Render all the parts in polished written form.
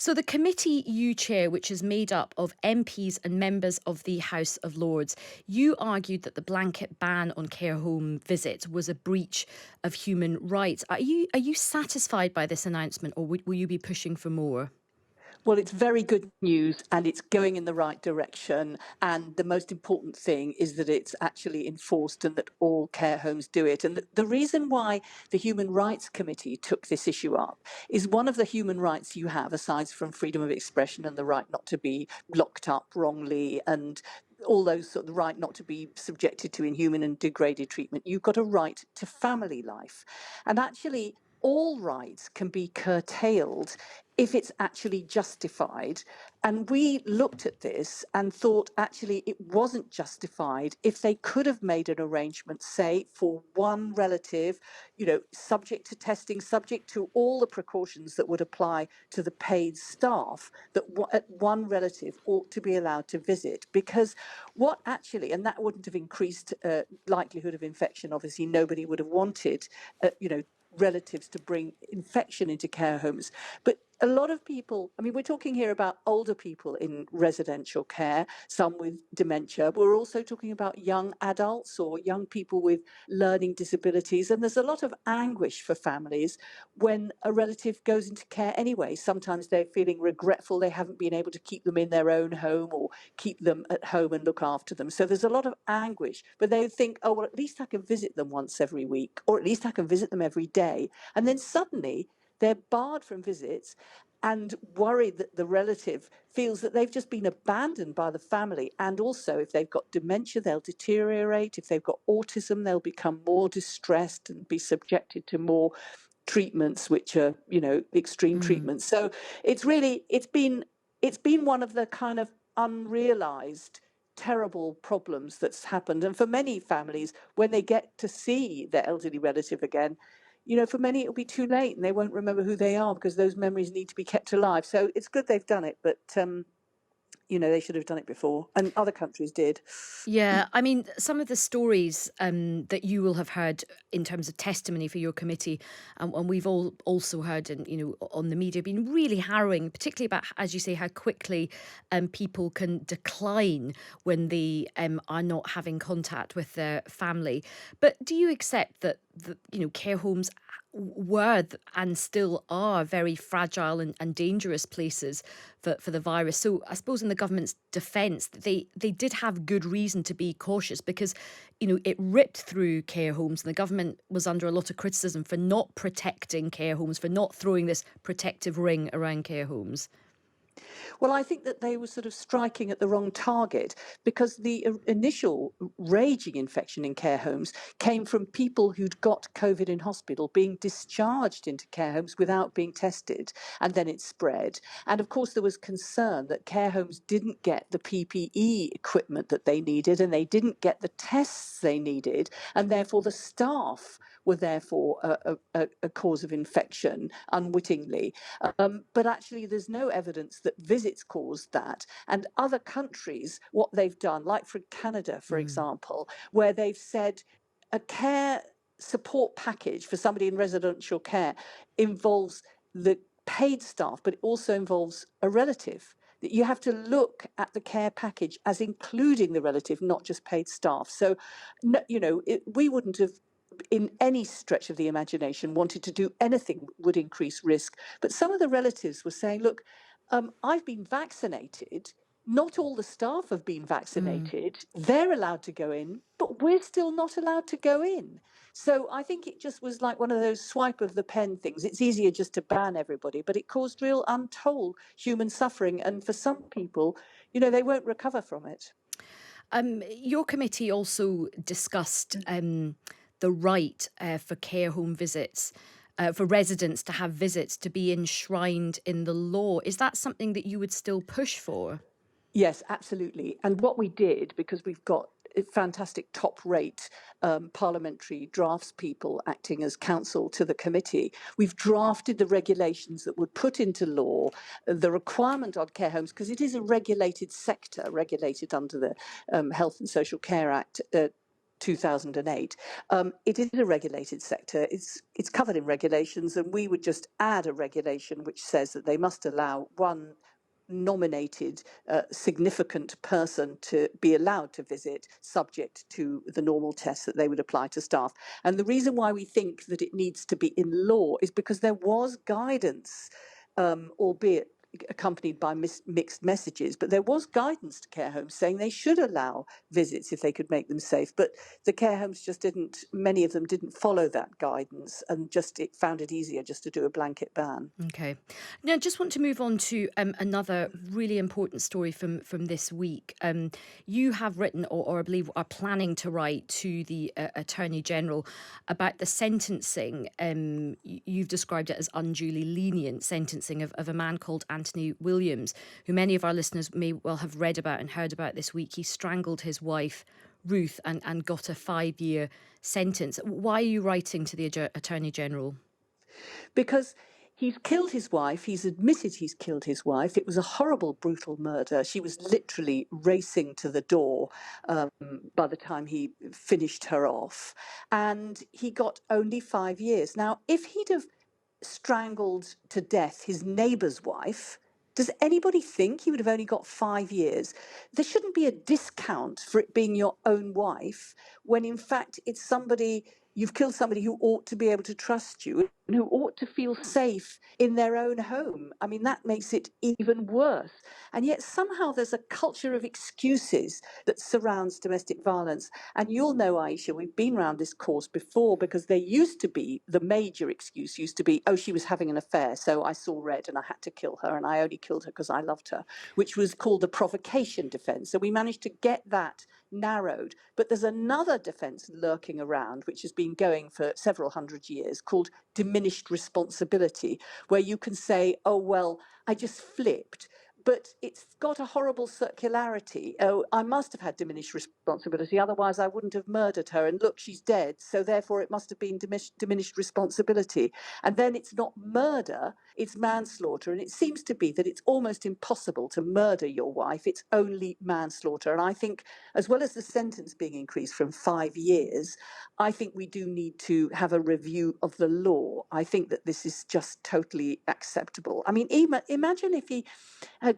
So, the committee you chair, which is made up of MPs and members of the House of Lords, you argued that the blanket ban on care home visits was a breach of human rights. Are you satisfied by this announcement, or will you be pushing for more? Well, it's very good news and it's going in the right direction. And the most important thing is that it's actually enforced and that all care homes do it. And the reason why the Human Rights Committee took this issue up is one of the human rights you have, aside from freedom of expression and the right not to be locked up wrongly and all those sort of the right not to be subjected to inhuman and degraded treatment, you've got a right to family life. And actually, all rights can be curtailed if it's actually justified. And we looked at this and thought actually it wasn't justified if they could have made an arrangement, say, for one relative, subject to testing, subject to all the precautions that would apply to the paid staff, that one relative ought to be allowed to visit. Because what actually, and that wouldn't have increased likelihood of infection, obviously nobody would have wanted, relatives to bring infection into care homes. But a lot of people, I mean, we're talking here about older people in residential care, some with dementia. We're also talking about young adults or young people with learning disabilities. And there's a lot of anguish for families when a relative goes into care anyway. Sometimes they're feeling regretful they haven't been able to keep them in their own home or keep them at home and look after them. So there's a lot of anguish, but they think, oh, well, at least I can visit them once every week, or at least I can visit them every day. And then suddenly they're barred from visits and worried that the relative feels that they've just been abandoned by the family. And also, if they've got dementia, they'll deteriorate. If they've got autism, they'll become more distressed and be subjected to more treatments, which are, extreme Mm. treatments. So it's been one of the kind of unrealized terrible problems that's happened. And for many families, when they get to see their elderly relative again, for many it'll be too late and they won't remember who they are because those memories need to be kept alive. So it's good they've done it, but they should have done it before, and other countries did. Yeah, I mean, some of the stories that you will have heard in terms of testimony for your committee, and we've all also heard, on the media, been really harrowing, particularly about, as you say, how quickly people can decline when they are not having contact with their family. But do you accept that care homes and still are very fragile and dangerous places for the virus? So I suppose in the government's defence, they did have good reason to be cautious because, it ripped through care homes and the government was under a lot of criticism for not protecting care homes, for not throwing this protective ring around care homes. Well, I think that they were sort of striking at the wrong target because the initial raging infection in care homes came from people who'd got COVID in hospital being discharged into care homes without being tested, and then it spread. And of course, there was concern that care homes didn't get the PPE equipment that they needed and they didn't get the tests they needed, and therefore the staff were therefore a cause of infection unwittingly. But actually, there's no evidence that visits caused that. And other countries, what they've done, like for Canada, for Mm. example, where they've said a care support package for somebody in residential care involves the paid staff, but it also involves a relative. That you have to look at the care package as including the relative, not just paid staff. So, we wouldn't have in any stretch of the imagination wanted to do anything would increase risk. But some of the relatives were saying, look, I've been vaccinated. Not all the staff have been Mm. vaccinated. They're allowed to go in, but we're still not allowed to go in. So I think it just was like one of those swipe of the pen things. It's easier just to ban everybody, but it caused real untold human suffering. And for some people, they won't recover from it. Your committee also discussed the right for care home visits, for residents to have visits to be enshrined in the law. Is that something that you would still push for? Yes, absolutely. And what we did, because we've got fantastic top rate parliamentary draftspeople acting as counsel to the committee, we've drafted the regulations that would put into law the requirement on care homes, because it is a regulated sector, regulated under the Health and Social Care Act. 2008. It is a regulated sector. It's covered in regulations, and we would just add a regulation which says that they must allow one nominated significant person to be allowed to visit, subject to the normal tests that they would apply to staff. And the reason why we think that it needs to be in law is because there was guidance, albeit accompanied by mixed messages, but there was guidance to care homes saying they should allow visits if they could make them safe. But the care homes just didn't, many of them didn't follow that guidance, and just it found it easier just to do a blanket ban. Okay. Now, I just want to move on to another really important story from this week. You have written, or I believe are planning to write, to the Attorney General about the sentencing. You've described it as unduly lenient sentencing of a man called Anthony Williams, who many of our listeners may well have read about and heard about this week. He strangled his wife, Ruth, and got a 5-year sentence. Why are you writing to the Attorney General? Because he's killed his wife. He's admitted he's killed his wife. It was a horrible, brutal murder. She was literally racing to the door by the time he finished her off. And he got only 5 years. Now, if he'd have strangled to death his neighbour's wife, does anybody think he would have only got 5 years? There shouldn't be a discount for it being your own wife when, in fact, it's somebody. You've killed somebody who ought to be able to trust you and who ought to feel safe in their own home. I mean, that makes it even worse. And yet somehow there's a culture of excuses that surrounds domestic violence. And you'll know, Ayesha, we've been around this course before, because there used to be, the major excuse used to be, oh, she was having an affair, so I saw red and I had to kill her, and I only killed her because I loved her, which was called the provocation defence. So we managed to get that narrowed. But there's another defence lurking around, which has been going for several hundred years, called diminished responsibility, where you can say, oh, well, I just flipped. But it's got a horrible circularity. Oh, I must have had diminished responsibility, otherwise I wouldn't have murdered her. And look, she's dead, so therefore it must have been diminished responsibility. And then it's not murder, it's manslaughter. And it seems to be that it's almost impossible to murder your wife. It's only manslaughter. And I think, as well as the sentence being increased from 5 years, I think we do need to have a review of the law. I think that this is just totally acceptable. I mean, imagine if he had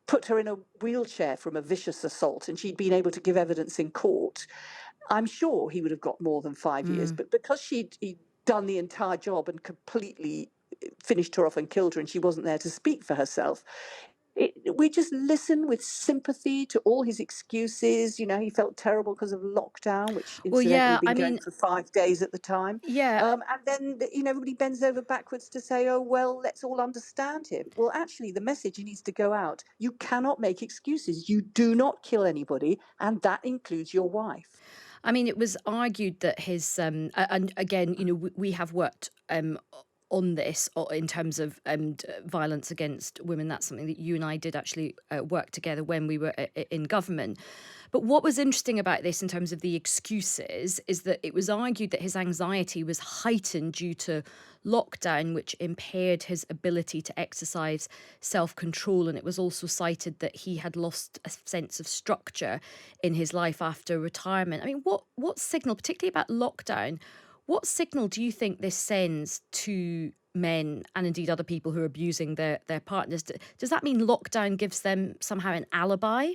put her in a wheelchair from a vicious assault and she'd been able to give evidence in court. I'm sure he would have got more than 5 years. But because he'd done the entire job and completely finished her off and killed her, and she wasn't there to speak for herself, we just listen with sympathy to all his excuses. You know, he felt terrible because of lockdown, which Well, incidentally yeah, had been I going mean, for 5 days at the time. yeah. And then, everybody bends over backwards to say, oh, well, let's all understand him. Well, actually, the message needs to go out. You cannot make excuses. You do not kill anybody, and that includes your wife. I mean, it was argued that his, and again, we have worked on this in terms of violence against women. That's something that you and I did actually work together when we were in government. But what was interesting about this in terms of the excuses is that it was argued that his anxiety was heightened due to lockdown, which impaired his ability to exercise self-control. And it was also cited that he had lost a sense of structure in his life after retirement. I mean, what signal, particularly about lockdown, what signal do you think this sends to men and indeed other people who are abusing their partners? Does that mean lockdown gives them somehow an alibi?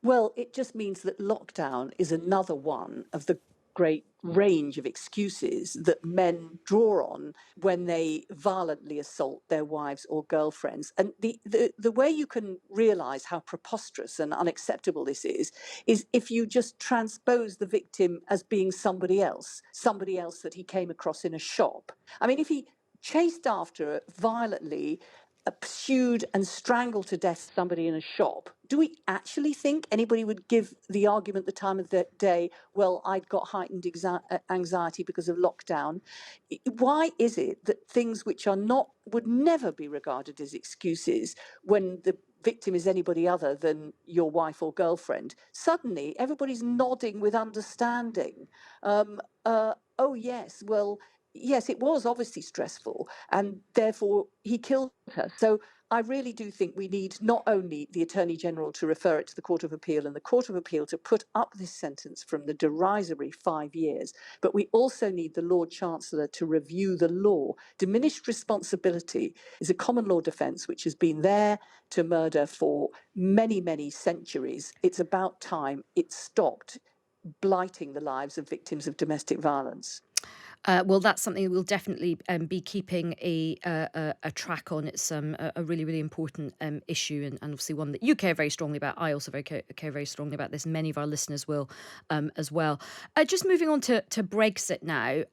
Well, it just means that lockdown is another one of the great range of excuses that men draw on when they violently assault their wives or girlfriends. And the way you can realize how preposterous and unacceptable this is if you just transpose the victim as being somebody else that he came across in a shop. I mean, if he chased after her violently, pursued and strangled to death somebody in a shop, do we actually think anybody would give the argument the time of the day, well, I'd got heightened anxiety because of lockdown? Why is it that things which are not, would never be regarded as excuses when the victim is anybody other than your wife or girlfriend, suddenly everybody's nodding with understanding? Oh, yes, well, yes, it was obviously stressful, and therefore he killed her. So I really do think we need not only the Attorney General to refer it to the Court of Appeal and the Court of Appeal to put up this sentence from the derisory 5 years, but we also need the Lord Chancellor to review the law. Diminished responsibility is a common law defence which has been there to murder for many, many centuries. It's about time it stopped blighting the lives of victims of domestic violence. Well, that's something we'll definitely be keeping a track on. It's a really, really important issue, and obviously one that you care very strongly about. I also care very strongly about this. Many of our listeners will as well. Just moving on to Brexit now.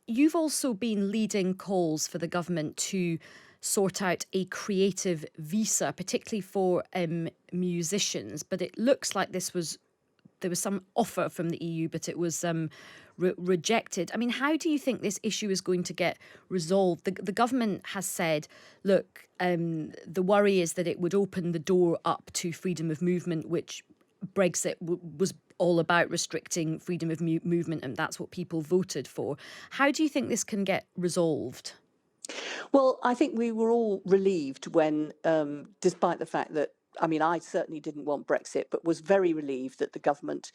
You've also been leading calls for the government to sort out a creative visa, particularly for musicians. But it looks like there was some offer from the EU, but it was rejected. I mean, how do you think this issue is going to get resolved? The government has said, look, the worry is that it would open the door up to freedom of movement, which Brexit was all about restricting freedom of movement, and that's what people voted for. How do you think this can get resolved? Well, I think we were all relieved when, despite the fact that, I mean, I certainly didn't want Brexit, but was very relieved that the government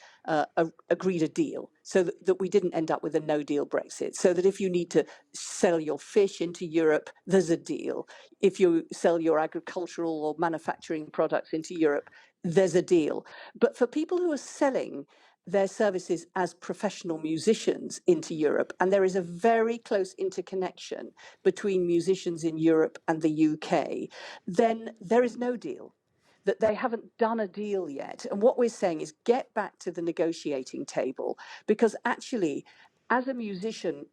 agreed a deal so that we didn't end up with a no deal Brexit. So that if you need to sell your fish into Europe, there's a deal. If you sell your agricultural or manufacturing products into Europe, there's a deal. But for people who are selling their services as professional musicians into Europe, and there is a very close interconnection between musicians in Europe and the UK, then there is no deal. That they haven't done a deal yet. And what we're saying is get back to the negotiating table, because actually, as a musician,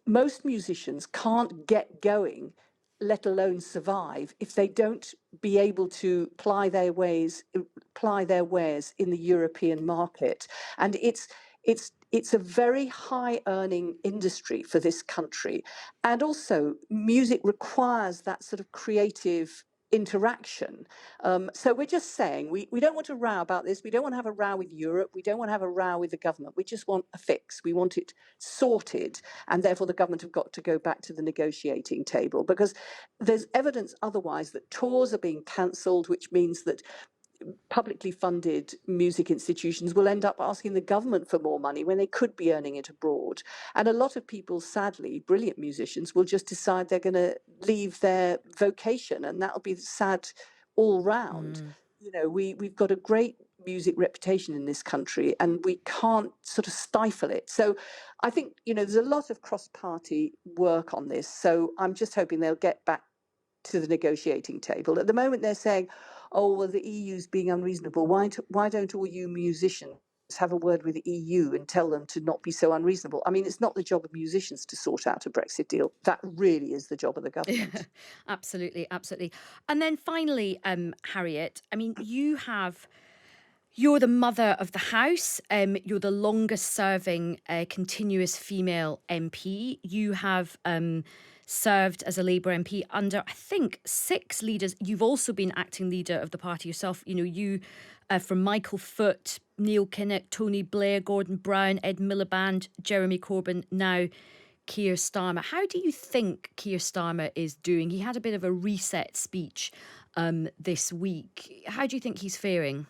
most musicians can't get going, let alone survive, if they don't be able to ply their wares in the European market. And it's a very high earning industry for this country. And also music requires that sort of creative interaction. So we're just saying we don't want to row about this. We don't want to have a row with Europe. We don't want to have a row with the government. We just want a fix. We want it sorted. And therefore the government have got to go back to the negotiating table, because there's evidence otherwise that tours are being cancelled, which means that publicly funded music institutions will end up asking the government for more money when they could be earning it abroad. And a lot of people, sadly, brilliant musicians, will just decide they're going to leave their vocation, and that'll be sad all round. Mm. You know, we've got a great music reputation in this country, and we can't sort of stifle it. So I think, you know, there's a lot of cross-party work on this. So I'm just hoping they'll get back to the negotiating table. At the moment, they're saying, "Oh, well, the EU's being unreasonable. Why don't all you musicians have a word with the EU and tell them to not be so unreasonable?" I mean, it's not the job of musicians to sort out a Brexit deal. That really is the job of the government. Absolutely, absolutely. And then finally, Harriet, I mean, you're the mother of the House. You're the longest serving continuous female MP. You have served as a Labour MP under, I think, 6 leaders. You've also been acting leader of the party yourself. You know, from Michael Foot, Neil Kinnock, Tony Blair, Gordon Brown, Ed Miliband, Jeremy Corbyn, now Keir Starmer. How do you think Keir Starmer is doing? He had a bit of a reset speech this week. How do you think he's faring?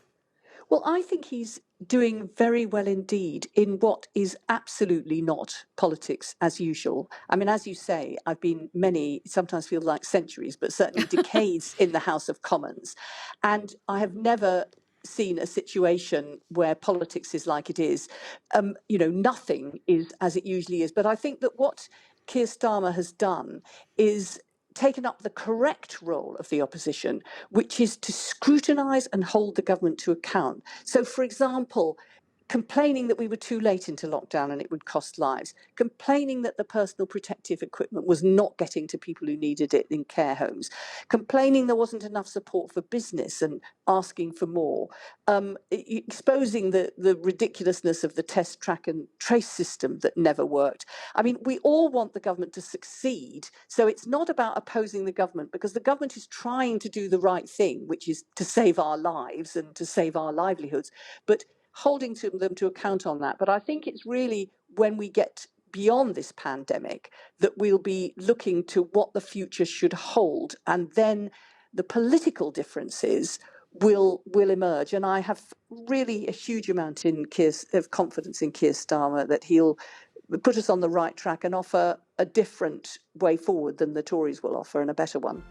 Well, I think he's doing very well indeed in what is absolutely not politics as usual. I mean, as you say, I've been many, sometimes feel like centuries, but certainly decades in the House of Commons. And I have never seen a situation where politics is like it is. You know, nothing is as it usually is. But I think that what Keir Starmer has done is taken up the correct role of the opposition, which is to scrutinise and hold the government to account. So, for example, complaining that we were too late into lockdown and it would cost lives, complaining that the personal protective equipment was not getting to people who needed it in care homes, complaining there wasn't enough support for business and asking for more, exposing the ridiculousness of the test, track and trace system that never worked. I mean, we all want the government to succeed. So it's not about opposing the government, because the government is trying to do the right thing, which is to save our lives and to save our livelihoods. But holding them to account on that. But I think it's really when we get beyond this pandemic, that we'll be looking to what the future should hold, and then the political differences will emerge. And I have really a huge amount of confidence in Keir Starmer that he'll put us on the right track and offer a different way forward than the Tories will offer, and a better one.